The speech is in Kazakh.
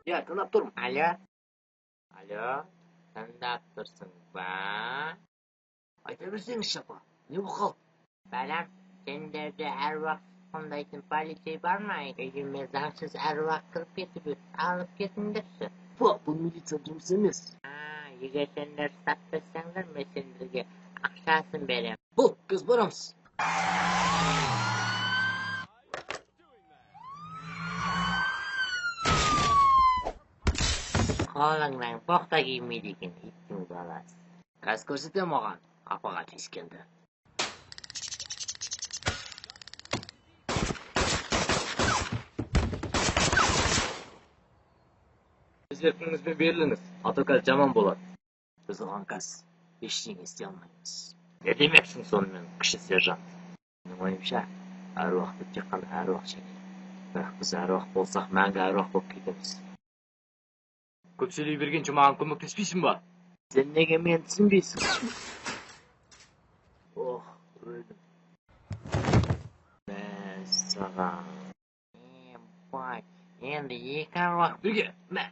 Ya, tınlap durma. Alo. Alo. Tındap dursun ba. Ayta berseniz şapa. Ne bu kal? Balam. Senin evde ervak sıkındaydın. Poliçeyi var mı? Evime zansız ervak kırıp getirip alıp getirdirsin. Bak bu militsiya dumuz emes. Yegesenler satmasanlar meselelерге ақшасын берем. Бұл, біз барамыз. Қолыңнан боқта кимейді екен иттің баласы. Қаз көрсете маған. Апаға тиіскенді. Өз еркіңізбен беріліңіз. Атоказ жаман болады. Біз оған қаз ештеңе істей алмаймыз. Не демексің сонымен, кіші сержант? Менің ойымша, әруақты тек қана әруақ жеңеді. Бірақ біз әруақ болсақ, мәңгі әруақ болып кетеміз. Көп сөйлей бергенше маған көмектеспейсің ба? Сен неге мені түсінбейсің? Ох, өлдім. Мәссаған. Бай, енді екі аруақ. Бірге, мә.